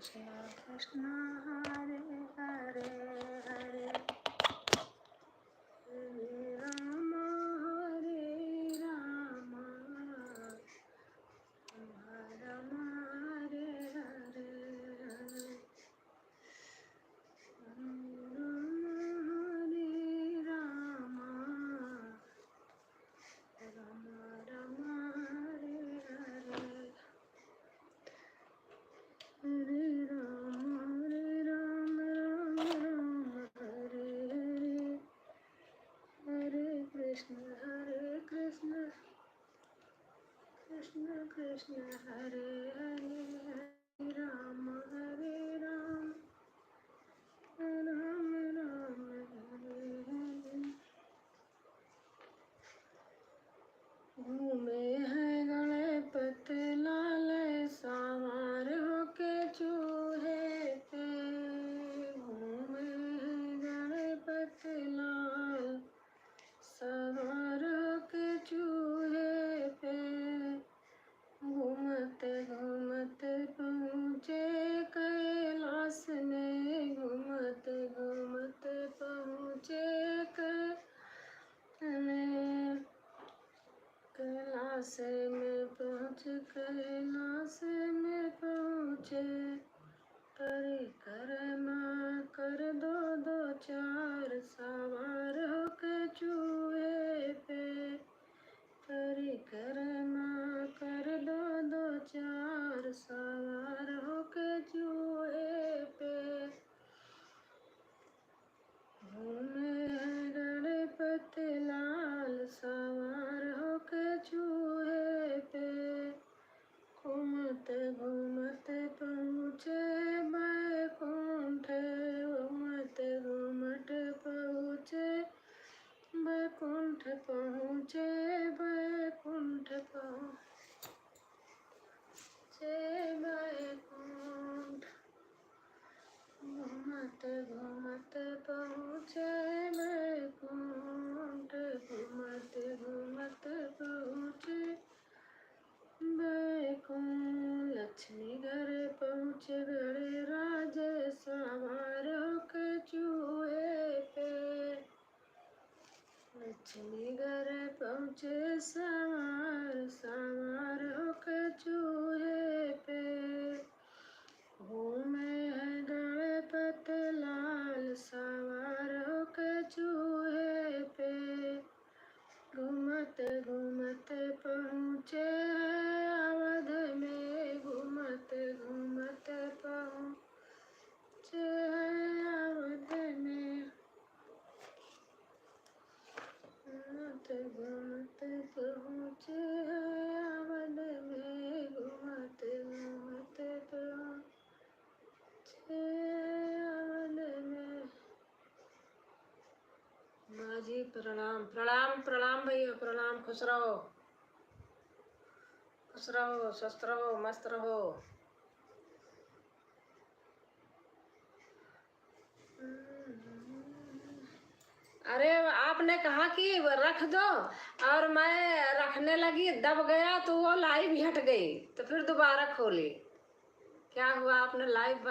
कृष्ण कृष्ण हरे हरे हरे राम हरे राम राम हरे हरे कृष्ण कृष्ण हरे हरे हरे राम हरे राम राम राम हरे हरे। घूमे हैं गणपति लाल सवार होके चूहे पे। घूमे हैं गणपति लाल सवार होके चूहे पे। घूमते घूमते पहुँचे कैलाश में। घूमते घूमते पहुँचे कैलाश में पहुँचे। परिक्रमा कर दो दो चार सवार होके चूहे पे। परिक्रमा कर दो दो चार सवार होके चूहे पे। घूमे हैं गणपति लाल सवार होके चूहे पे। घूमते घूमते पहुँचे बैकुंठ। घूमते घूमते पहुँचे बैकुंठ। पहुँचे बैकुंठ पहुँचे बैकुंठ। घूमते घूमते पहुँचे बैकुंठ। घूमते घूमते पहुँचे बैकुंठ। लक्ष्मी घर पहुँचे गणे राज सवार होके चूहे पे। लक्ष्मी घर पहुँचे सवार होके चूहे पे। घूमे हैं गणपति लाल सवार होके चूहे पे। घूमते घूमते पहुँचे अवध में। घूमते घूमते पहुँचे अवध में। घूमते घूमते पहुँचे अवध में। घूमते घूमते पहुँचे अवध में। माँ जी प्रणाम प्रणाम प्रणाम भैया प्रणाम। खुश रहो स्वस्थ रहो मस्त रहो। अरे आपने कहा कि रख दो और मैं रखने लगी दब गया तो वो लाइव ही हट गई तो फिर दोबारा खोली। क्या हुआ आपने लाइव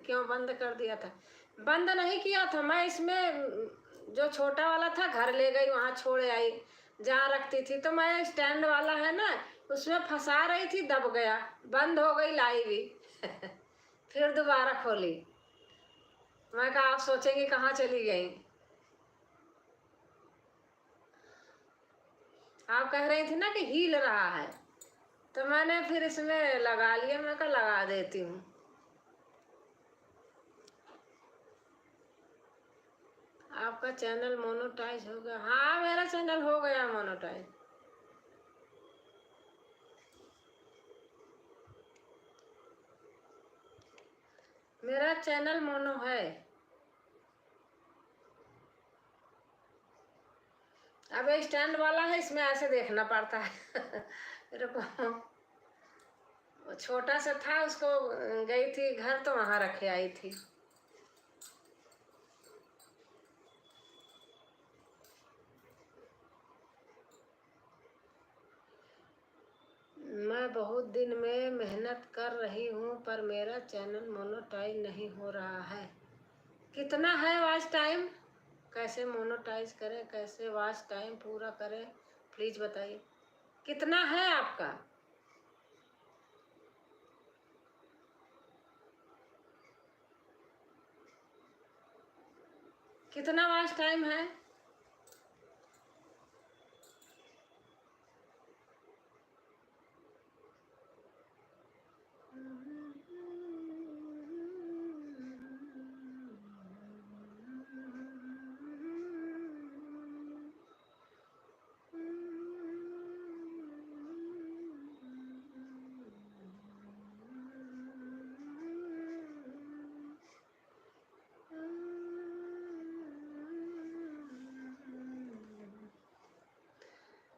क्यों बंद कर दिया था? बंद नहीं किया था मैं। इसमें जो छोटा वाला था घर ले गई वहाँ छोड़ आई जहाँ रखती थी। तो मैं स्टैंड वाला है ना उसमें फंसा रही थी दब गया बंद हो गई लाइव ही फिर दोबारा खोली। मैं कहा आप सोचेंगे कहाँ चली गई। आप कह रही थी ना कि हिल रहा है तो मैंने फिर इसमें लगा लिया। मैं कहा लगा देती हूँ। आपका चैनल मोनेटाइज हो गया? हाँ मेरा चैनल हो गया मोनेटाइज। मेरा चैनल मोनो है। अब ये स्टैंड वाला है इसमें ऐसे देखना पड़ता है मेरे को छोटा सा था उसको गई थी घर तो वहां रखे आई थी। मैं बहुत दिन में मेहनत कर रही हूँ पर मेरा चैनल मोनेटाइज नहीं हो रहा है। कितना है वॉच टाइम? कैसे मोनेटाइज करें, कैसे वॉच टाइम पूरा करें, प्लीज़ बताइए। कितना है आपका? कितना वॉच टाइम है?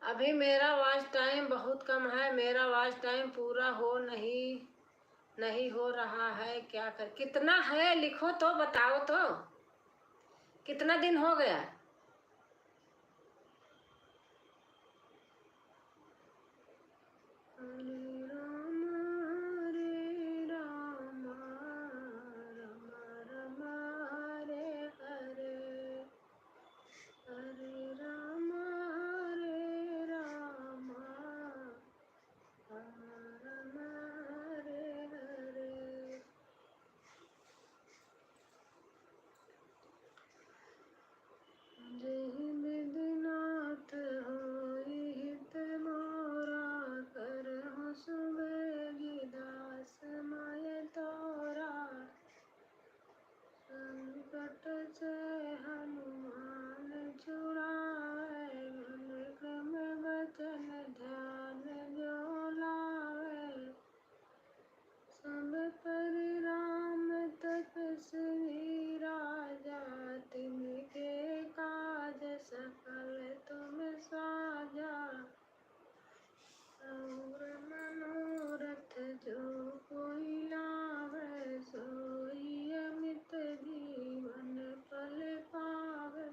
अभी मेरा वॉच टाइम बहुत कम है। मेरा वॉच टाइम पूरा नहीं हो रहा है, क्या कर। कितना है लिखो तो, बताओ तो कितना दिन हो गया? हरे राम राम राम हरे हरे, हरे राम राम हरे हरे। जय विद्यनाथ होई हित मोरा, करहु सुबेगी दास माय तोरा। संकट से हनुमान छुड़ाए, मन क्रम वचन ध्यान जो लाए। सब पर राम तपस्वी राजा, तिनके काज सकल तुम साजा। और मनोरथ जो कोई लावे, सोई अमित जीवन फल पावे।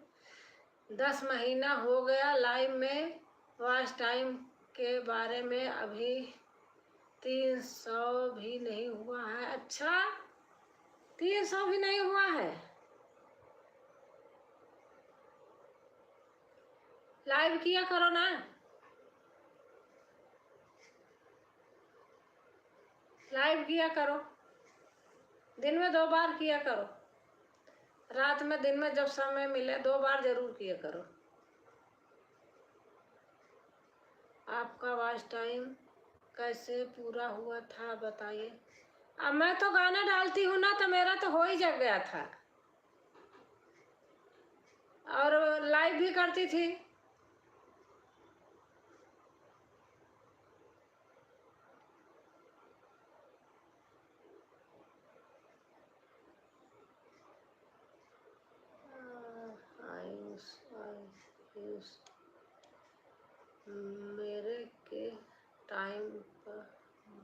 10 महीना हो गया लाइव में। वॉच टाइम के बारे में अभी 300 भी नहीं हुआ है। अच्छा, 300 भी नहीं हुआ है। लाइव किया करो ना, लाइव किया करो। दिन में 2 बार किया करो, रात में, दिन में, जब समय मिले 2 बार जरूर किया करो। आपका वॉच टाइम कैसे पूरा हुआ था बताइए। अब मैं तो गाना डालती हूँ ना, तो मेरा तो हो ही जग गया था, और लाइव भी करती थी। आयुष मेरे के टाइम पर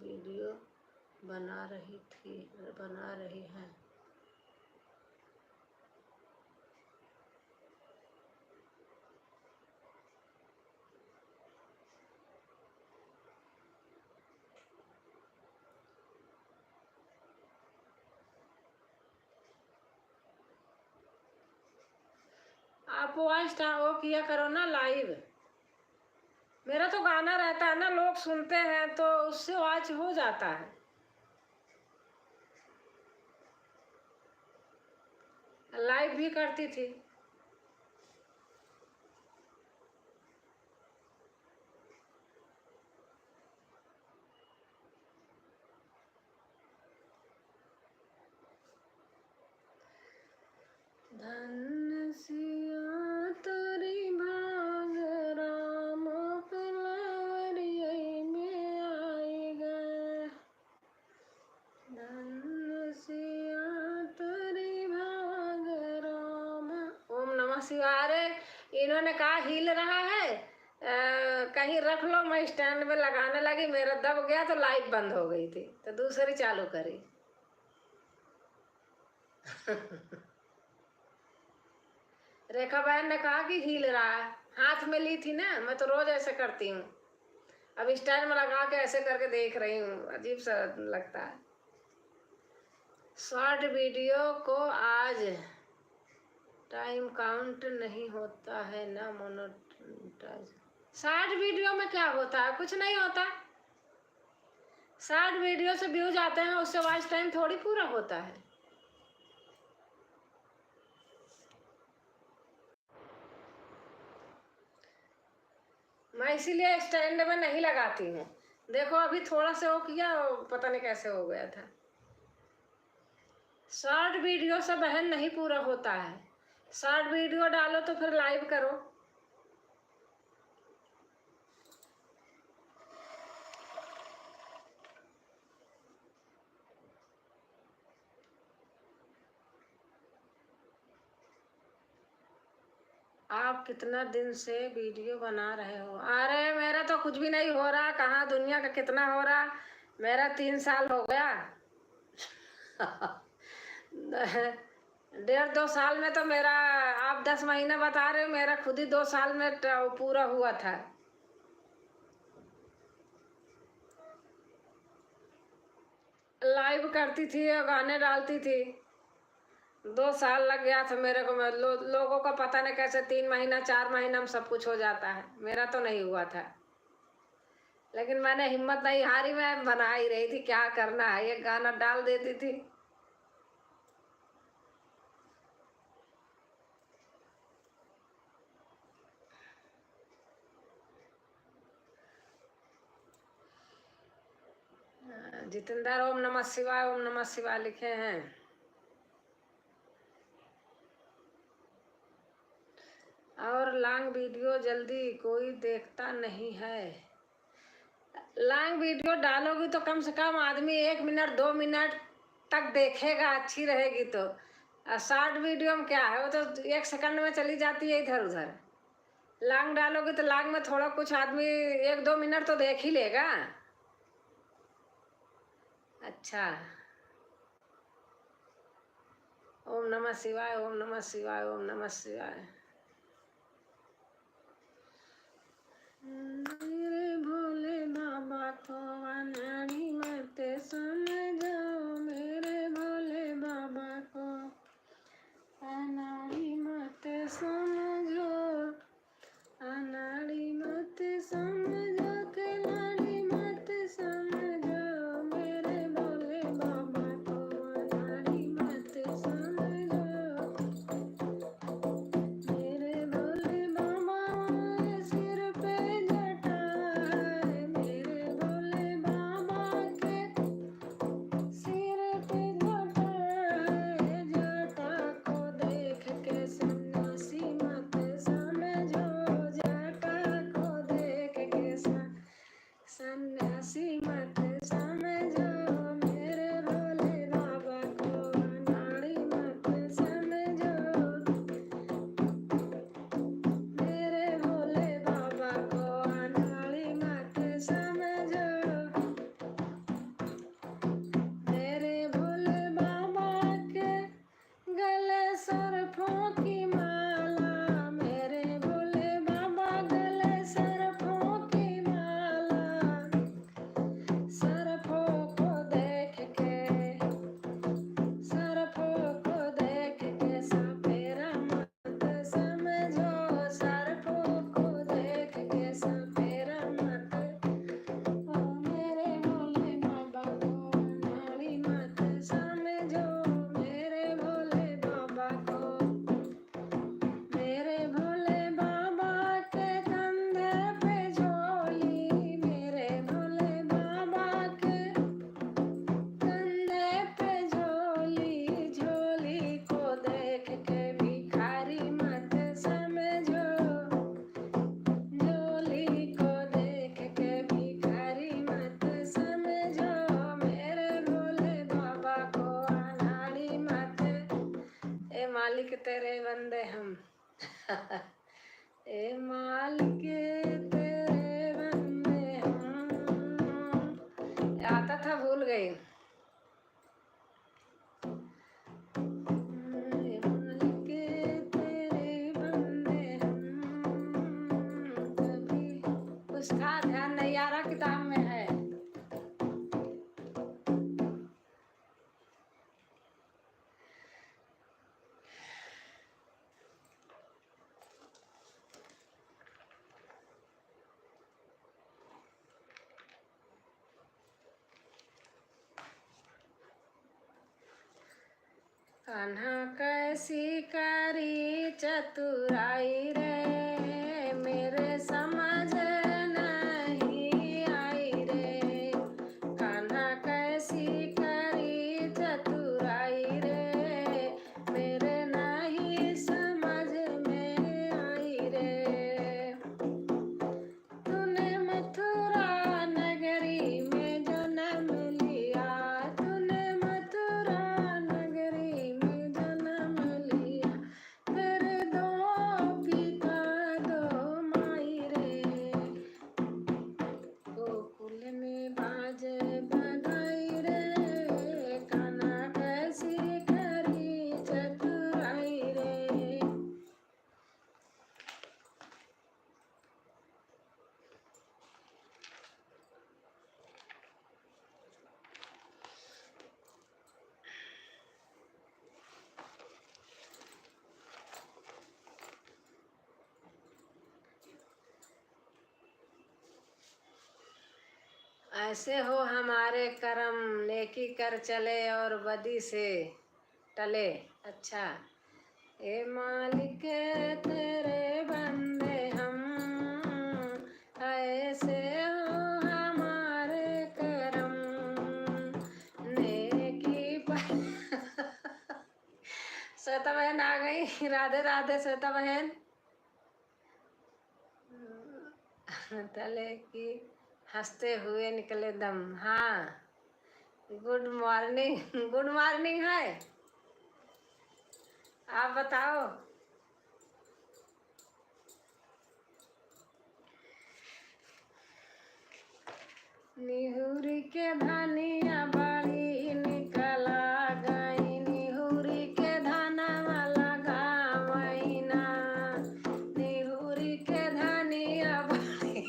वीडियो बना रही है। आप वॉइस वो किया करो ना लाइव। मेरा तो गाना रहता है ना, लोग सुनते हैं तो उससे वॉच हो जाता है। लाइव भी करती थी। धन सिया तोरी भाग, राम पलवरियै में आई गए। धन सिया तोरी भाग राम। ओम नमः शिवाय। अरे इन्होंने कहा हिल रहा है, कहीं रख लो। मैं स्टैंड में लगाने लगी, मेरा दब गया तो लाइट बंद हो गई थी, तो दूसरी चालू करी। रेखा बहन ने कहा कि हिल रहा है, हाथ में ली थी ना, मैं तो रोज ऐसे करती हूँ। अब स्टैंड में लगा के ऐसे करके देख रही हूँ, अजीब सा लगता है। शॉर्ट वीडियो को आज टाइम काउंट नहीं होता है ना मोनेटाइज। शॉर्ट वीडियो में क्या होता है? कुछ नहीं होता। शॉर्ट वीडियो से व्यूज आते हैं, उससे वॉच टाइम थोड़ी पूरा होता है। मैं इसीलिए स्टैंड में नहीं लगाती हूँ। देखो अभी थोड़ा सा वो किया, पता नहीं कैसे हो गया था। शॉर्ट वीडियो से बहन नहीं पूरा होता है। शॉर्ट वीडियो डालो तो फिर लाइव करो। आप कितना दिन से वीडियो बना रहे हो? अरे मेरा तो कुछ भी नहीं हो रहा, कहाँ दुनिया का कितना हो रहा। मेरा 3 साल हो गया। 1.5-2 साल में तो मेरा, आप 10 महीने बता रहे हो, मेरा खुद ही 2 साल में पूरा हुआ था। लाइव करती थी और गाने डालती थी। 2 साल लग गया था मेरे को। लोगों का पता नहीं कैसे 3 महीना 4 महीना में सब कुछ हो जाता है। मेरा तो नहीं हुआ था, लेकिन मैंने हिम्मत नहीं हारी। मैं बना ही रही थी, क्या करना है, ये गाना डाल देती थी। जितेंद्र ओम नमः शिवाय, ओम नमः शिवाय लिखे हैं। और लॉन्ग वीडियो जल्दी कोई देखता नहीं है। लॉन्ग वीडियो डालोगी तो कम से कम आदमी 1 मिनट 2 मिनट तक देखेगा, अच्छी रहेगी तो। शॉर्ट वीडियो में क्या है, वो तो 1 सेकंड में चली जाती है इधर उधर। लॉन्ग डालोगी तो लॉन्ग में थोड़ा कुछ आदमी 1-2 मिनट तो देख ही लेगा। अच्छा, ओम नमः शिवाय, ओम नमः शिवाय, ओम नमः शिवाय। मेरे भोले बाबा को अनाड़ी मत समझो, मेरे भोले बाबा को अनाड़ी मत समझो, अनाड़ी मत समझो, खिलाड़ी मत समझो, मेरे भोले बाबा को अनाड़ी मत समझो, मेरे भोले बाबा सिर पे जटा है, मेरे भोले बाबा के सिर पे जटा है, जटा को देख के सन्यासी मत समझो, जटा को देख के सन्यासी मत समझो, मेरे भोले बाबा को अनाड़ी मत समझो, मेरे भोले बाबा को अनाड़ी मत समझो, मेरे भोले बाबा के गले सरफों की माला, मेरे भोले बाबा गले सरफों की माला, सरफों को देख के, सरफों को देख के सपेरा मत समझो, सरफों को देख के सपेरा मत, ओ मेरे भोले बाबा को अनाड़ी मत समझो, मेरे भोले बाबा को, मेरे भोले बाबा के कंधे पे झोली, मेरे भोले बाबा के कंधे पे झोली, झोली को देख के भिखारी मत समझो, झोली को देख के भिखारी मत समझो, मेरे भोले बाबा को अनाड़ी मत। ए मालिक तेरे बंदे हम। ए मालिक तेरे बंदे हम। आता था, भूल गई। ए मालिक तेरे बंदे हम। कभी कुछ था, ध्यान नहीं आ रहा कि कान्हा कैसी करी चतुराई रे, मेरे समझ नहीं आई रे। कान्हा कैसी करी चतुराई रे, मेरे नहीं समझ में आई रे। तूने मथुरा नगरी में जन्म लिया, तूने मथुरा नगरी में जन्म लिया, तेरे दो पिता दो माई रे। गोकुल में बाजे बधाई रे, कान्हा कैसी करी चतुराई रे। ऐसे हो हमारे कर्म, नेकी कर चले और बदी से टले। अच्छा, ए मालिक तेरे बंदे हम, ऐसे हो हमारे कर्म, नेकी पर श्वेता बहन आ गई। राधे राधे श्वेता बहन। टले की हंसते हुए निकले दम। हाँ, गुड मॉर्निंग। गुड मॉर्निंग है, आप बताओ। निहुरी के धनिया बाड़ी निकला गई, निहुरी के धनवा लगावैना, निहुरी के धनिया बाड़ी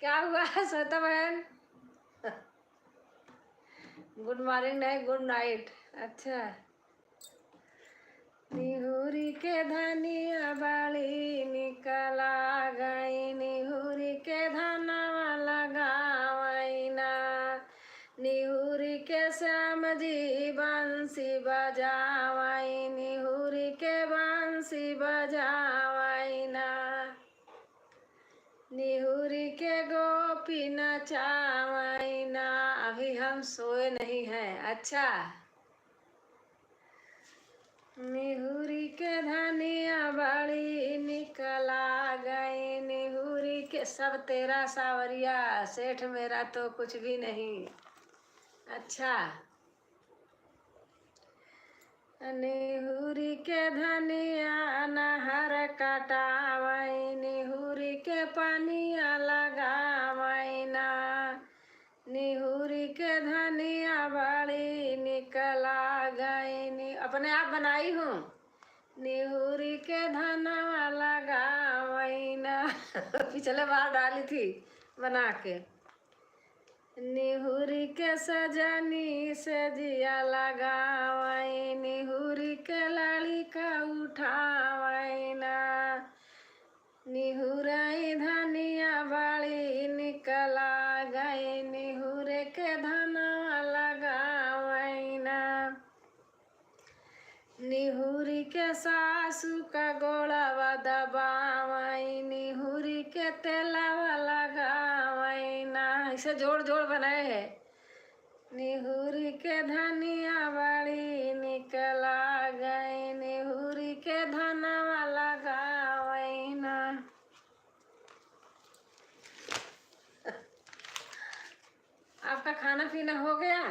क्या हुआ श्वेता बहन? गुड मॉर्निंग नहीं, गुड नाइट। अच्छा, निहुरी के धनिया बाड़ी निकला गई, निहुरी के धनवा लगावैना, निहुरी के श्याम जी बंसी बजावई, निहुरी के बंसी बजावैना, निहुरी के गोपी नचावैना। अभी हम सोए नहीं हैं। अच्छा, निहुरी के धनिया बड़ी निकला गई, निहुरी के सब तेरा सावरिया, सेठ मेरा तो कुछ भी नहीं। अच्छा, निहुरी के धनिया नहर कटावई, निहुरी के पानिया लगावैना, निहुरी के धनिया बड़ी निकला गई। अपने आप बनाई हूँ। निहुरी के धनवा लगावैना पिछले बार डाली थी बना के। निहुरी के सजनी से जिया लगावई, निहुरी के लड़िका उठावैना, निहुराई धनिया बड़ी निकला गई, निहुरे के धनवा लगावैना, निहुरी के सासू का गोड़वा दबावई, निहुरी के तेलावा लगावैना। इसे जोड़ जोड़ बनाए है। निहुरी के धनिया बड़ी निकला गई, निहुरी के धनवा लगावैना। आपका खाना पीना हो गया?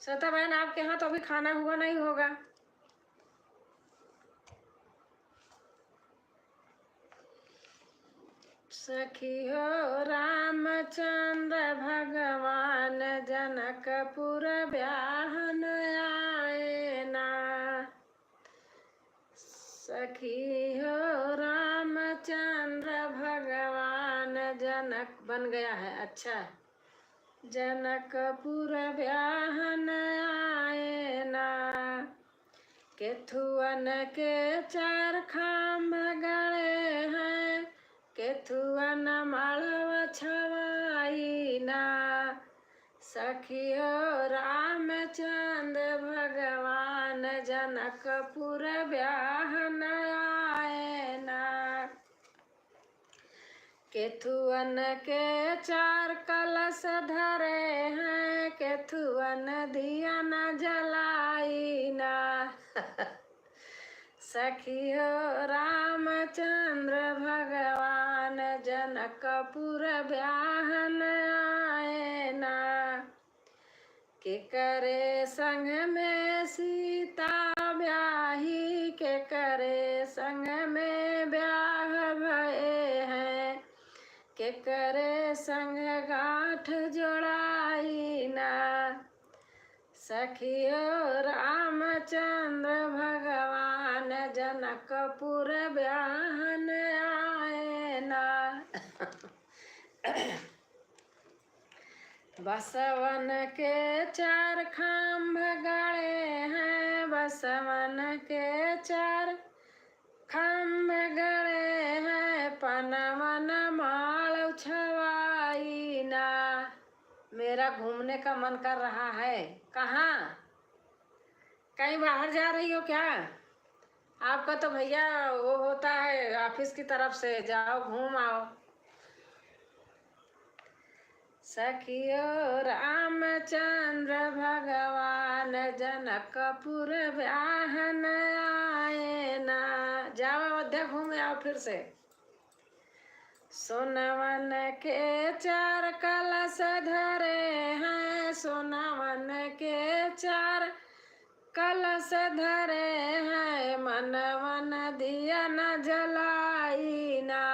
श्वेता बहन आपके यहाँ तो अभी खाना हुआ नहीं होगा। सखी हो रामचंद्र भगवान जनकपुर ब्याहन आए ना, सखी हो रामचंद्र भगवान जनक बन गया है। अच्छा, जनकपुर ब्याहन आए ना, केथुअन के चार खाम गड़े हैं, केथुअन मालव छवाई ना, सखियो रामचंद्र भगवान जनकपुर ब्याहन आए ना। केथुअन के 4 कलश धरे हैं, केथुअन दिया न जलाई ना। सखियो रामचंद्र भगवान जनकपुर ब्याहन आए ना। के करे संग में सीता ब्याही, के करे संग में ब्याह भये हैं, के करे संग गांठ जोड़ाई ना। सखियो रामचंद्र भगवान जनकपुर ब्याहन आए ना। बसवन के 4 खाम्भ गड़े हैं, बसवन के 4 खाम्भ गड़े हैं, पनवन माल छवाई ना। मेरा घूमने का मन कर रहा है। कहाँ? कहीं बाहर जा रही हो क्या? आपका तो भैया वो होता है ऑफिस की तरफ से, जाओ घूम आओ। सखियो रामचंद्र भगवान जनकपुर ब्याहन आए ना। जाओ अयोध्या घूम आओ फिर से। सोनवन के 4 कलश धरे हैं, सोनवन के 4 कलश धरे हैं, मनवन दिया न जलाई ना।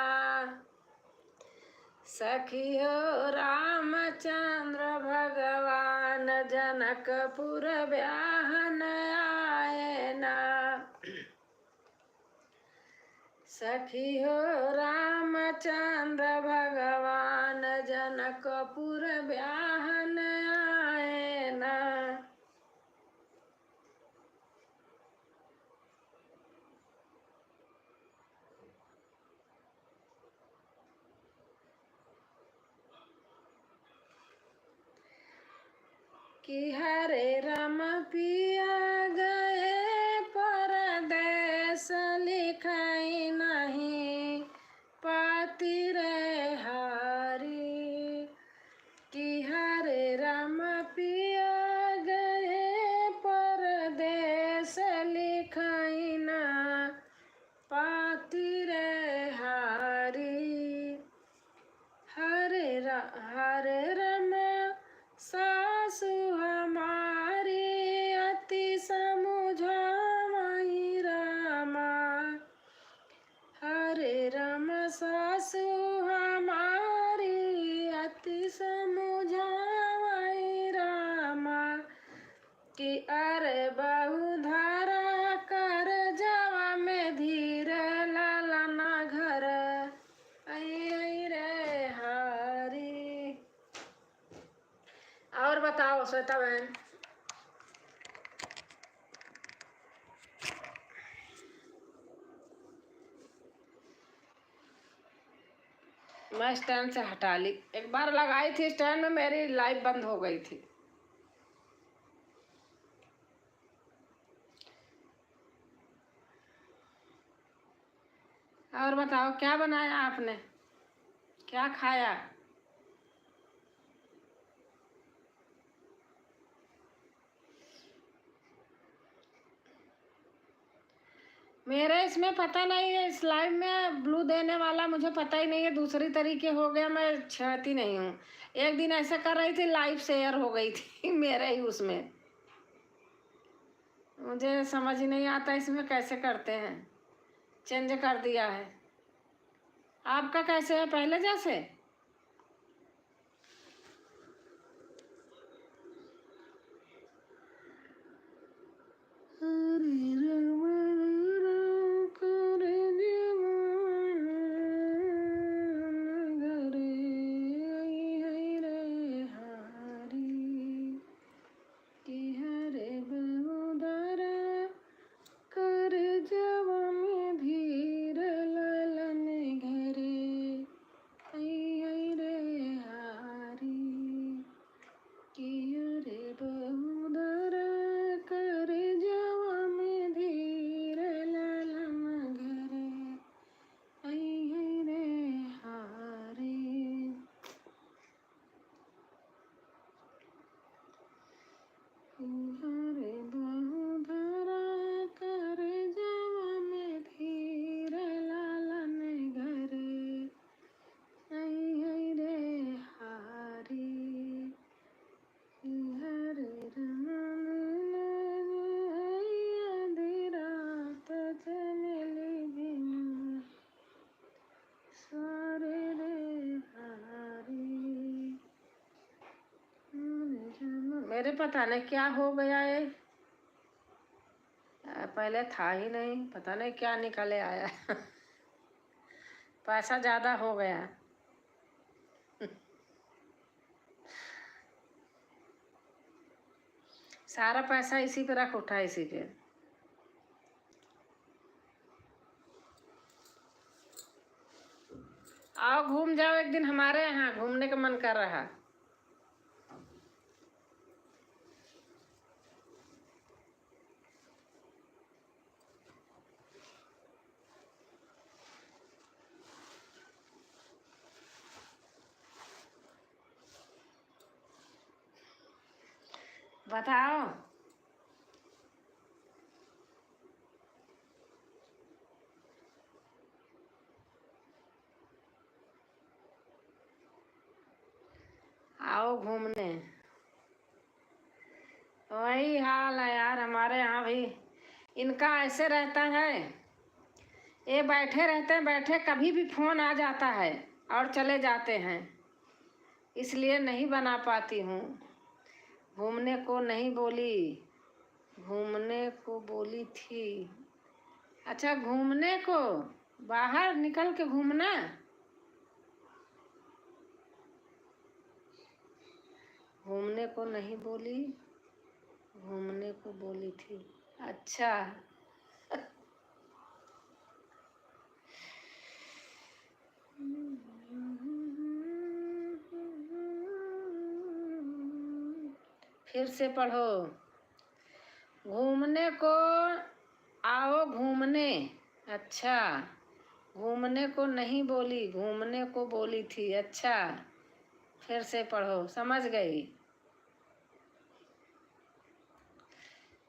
सखियो रामचंद्र भगवान जनकपुर ब्याहन आए ना। सखियो रामचंद्र भगवान जनकपुर ब्याहन आए ना। कि हरे राम पिया गए परदेस, लिखाई नहीं पाती रे हारी। कि हरे राम पिया गए परदेस, लिखाई ना पाती रे हारी। हरे राम सासु हमारी, अति समुझाई रामा। हरे राम सासु हमारी, अति समुझाई रामा। कि अरे बहु धारा कर जावा में धीर, लालना घर आई रे हारी। और बताओ श्वेता बहन। मैं स्टैंड से हटा ली, एक बार लगाई थी स्टैंड में, मेरी लाइट बंद हो गई थी। और बताओ क्या बनाया आपने, क्या खाया? मेरे इसमें पता नहीं है, इस लाइव में ब्लू देने वाला मुझे पता ही नहीं है, दूसरी तरीके हो गया, मैं छाती नहीं हूँ। एक दिन ऐसा कर रही थी, लाइव शेयर हो गई थी मेरे ही उसमें। मुझे समझ ही नहीं आता इसमें कैसे करते हैं, चेंज कर दिया है। आपका कैसे है पहले जैसे? मेरे पता नहीं क्या हो गया ये, पहले था ही नहीं, पता नहीं क्या निकले आया। पैसा ज़्यादा हो गया। सारा पैसा इसी पे रख उठा, इसी पे। आओ घूम जाओ एक दिन हमारे यहाँ, घूमने का मन कर रहा। बताओ। आओ घूमने। वही हाल है यार हमारे यहाँ भी, इनका ऐसे रहता है, ये बैठे रहते हैं, बैठे कभी भी फोन आ जाता है और चले जाते हैं, इसलिए नहीं बना पाती हूँ। घूमने को नहीं बोली, घूमने को बोली थी। अच्छा घूमने को, बाहर निकल के घूमना। घूमने को नहीं बोली, घूमने को बोली थी। अच्छा। फिर से पढ़ो। घूमने को, आओ घूमने। अच्छा, घूमने को नहीं बोली, घूमने को बोली थी। अच्छा, फिर से पढ़ो। समझ गई।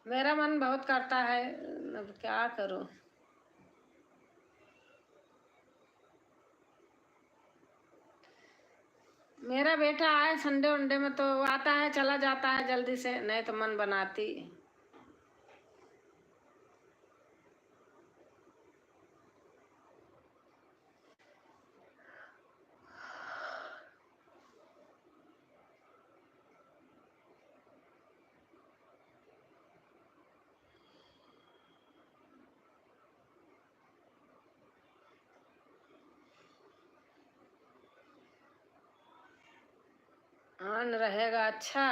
मेरा मन बहुत करता है, अब क्या करूं। मेरा बेटा आए संडे वनडे में तो आता है, चला जाता है जल्दी से, नहीं तो मन बनाती। ऑन रहेगा। अच्छा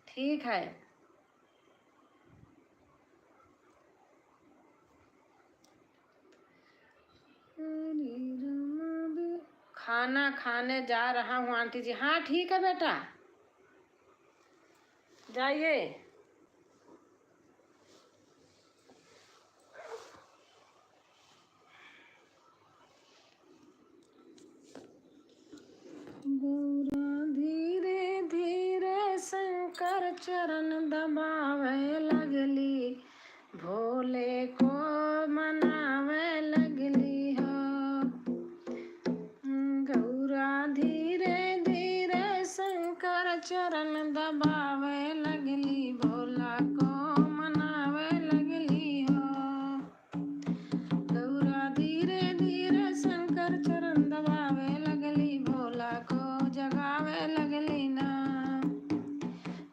ठीक है। खाना खाने जा रहा हूँ आंटी जी। हाँ ठीक है बेटा, जाइए। गौरा धीरे धीरे शंकर चरण दबावे लगली, भोले को मनावे लगली हो। गौरा धीरे धीरे शंकर चरण दबावे लगली, भोला को मनावे लगली हो। गौरा धीरे धीरे शंकर चरण दबावे लगली, भोला को जगावे लगली ना।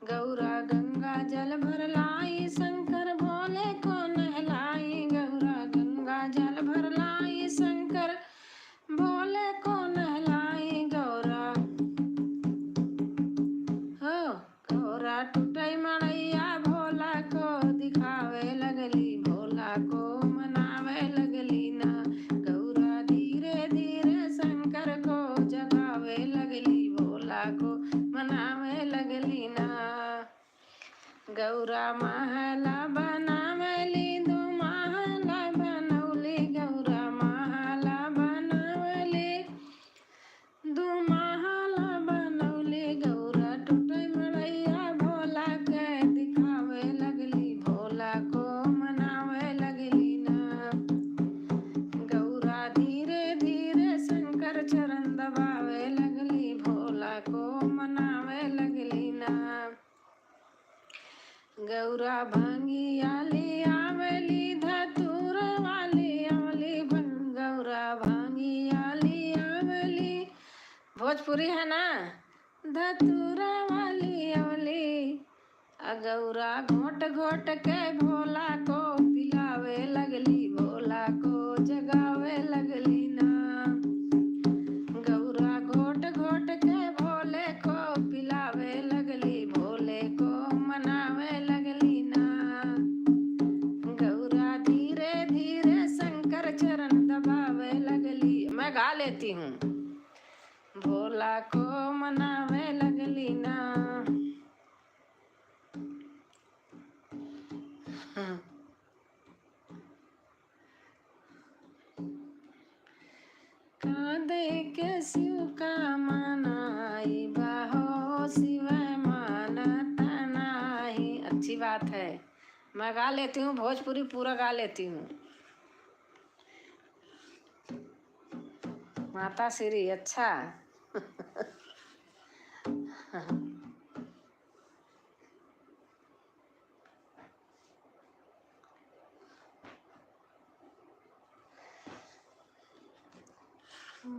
गौरा गंगा जल भर लाई, शंकर भोले को नहलाई। गौरा गंगा जल भर लाई, शंकर भोले को नहलाई। गौरा हो, गौरा टूटई मड़ैया, भोला को दिखावे लगली, भोला को मनावे लगली ना। गौरा धीरे धीरे शंकर को जगावे लगली, भोला को मनावे लगली ना। गौरा महला बनावली, दो महला बनौली। गौरा महला बनावली, दो महला बनौली। गौरा टूटई मड़ैया, भोला के दिखावे लगली, भोला को मनावे लगली ना। गौरा धीरे धीरे शंकर चरण दबावे लगली, भोला को मनावे लगली ना। गौरा भांगिया ले आवेली, धतूर वाली आवली। गौरा भांगिया ले आवेली, भोजपुरी है ना। धतूरा वाली अवली अगौरा घोट घोट के भोला को पिलावे लगली, भोला को जगावे लगली ना। गौरा घोट घोट के भोले को पिलावे लगली, भोले को मनावे लगली ना। गौरा धीरे धीरे शंकर चरण दबावे लगली। मैं गा लेती हूँ। भोला को मनावे लगली ना। कांदे के शिव का मनाई बाहो, शिव मानता नाही। अच्छी बात है। मैं गा लेती हूँ, भोजपुरी पूरा गा लेती हूँ। माता श्री अच्छा।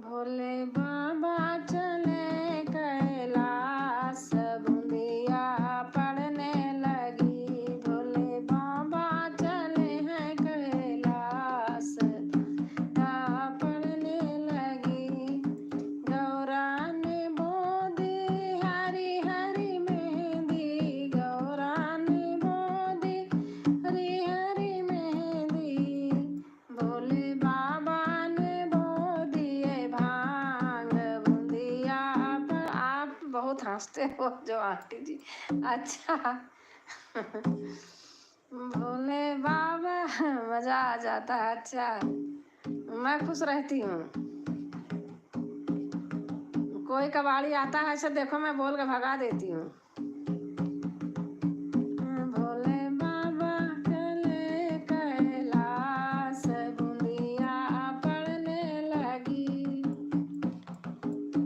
भोले बाबा चले कैलाश, बूंदिया पड़ने लगी। भोले बाबा चले हैं कैलाश, पड़ने लगी। गौरा ने बोदी हरी हरी मेहंदी, गौरा ने बोदी हरी हरी मेहंदी। भोले बाबा ने बोदिए भांग, बूंदिया पर। आप बहुत हंसते हो जो आंटी जी। अच्छा। भोले बाबा मजा आ जाता है। अच्छा, मैं खुश रहती हूँ। कोई कबाड़ी आता है ऐसे देखो, मैं बोल के भगा देती हूँ। भोले बाबा चले कैलाश, बूंदिया पड़ने लगी।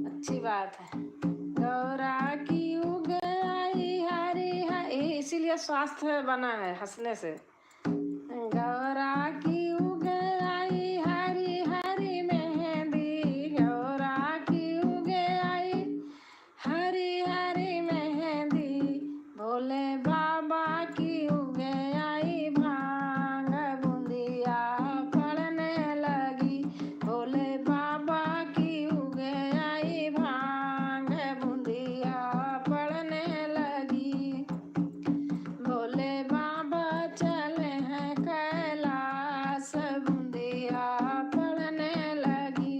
अच्छी बात है। गौरा की उग आई हरी हरी, इसीलिए स्वास्थ्य बना है हंसने से। गौरा की उग आई हरी हरी मेहंदी, गौरा की उग आई हरी हरी मेहंदी। भोले बाबा की उग आई भांग, बूंदिया पड़ने लगी। भोले बाबा की उग आई भांग, बूंदिया पड़ने लगी। भोले बाबा चले हैं कैलाश, बूंदिया पड़ने लगी।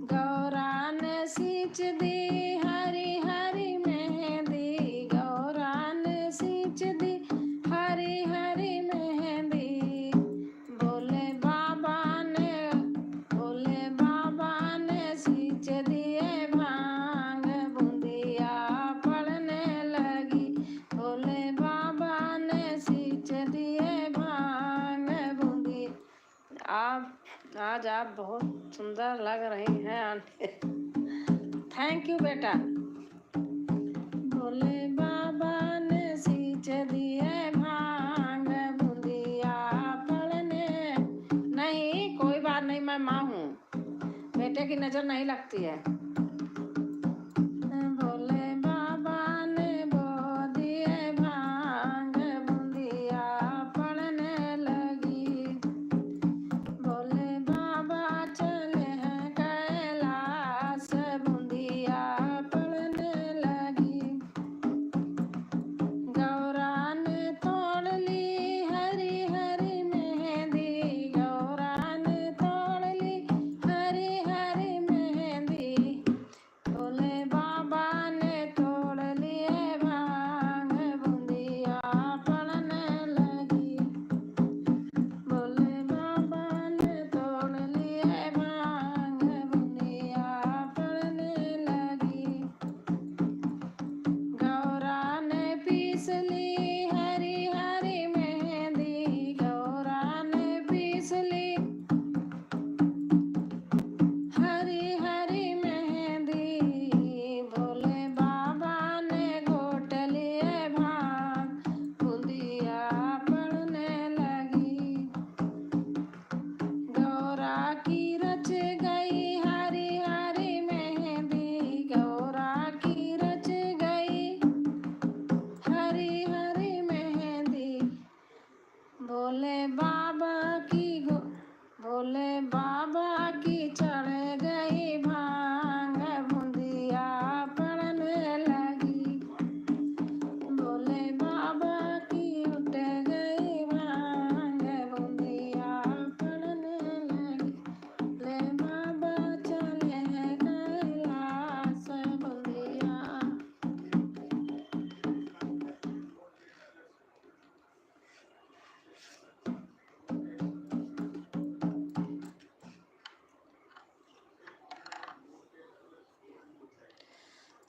गौरा ने सींच दी हरी हरी मेहंदी, गौरा ने सींच दी हरी हरी मेहंदी। भोले बाबा ने सींच दिए भांग, बूंदिया पड़ने लगी। भोले बाबा ने सींच दिए भांग, बूंदी। आज आप बहुत सुंदर लग रही हैं आंटी। थैंक यू बेटा। भोले बाबा ने सींच दिए भांग, बूंदिया पड़ने। नहीं कोई बात नहीं, मैं माँ हूँ, बेटे की नजर नहीं लगती है। भोले बाबा ने बो दिए भांग, बूंदिया पड़ने लगी। भोले बाबा चले हैं कैलाश, बूंदिया पड़ने लगी। गौरा ने तोड़ ली हरी हरी मेहंदी, गौरा ने तोड़ ली हरी हरी मेहंदी।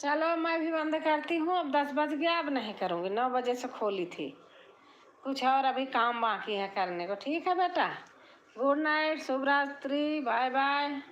चलो मैं भी बंद करती हूँ, अब 10 बज गया, अब नहीं करूँगी, 9 बजे से खोली थी, कुछ और अभी काम बाकी है करने को। ठीक है बेटा, गुड नाइट, शुभ रात्रि, बाय बाय।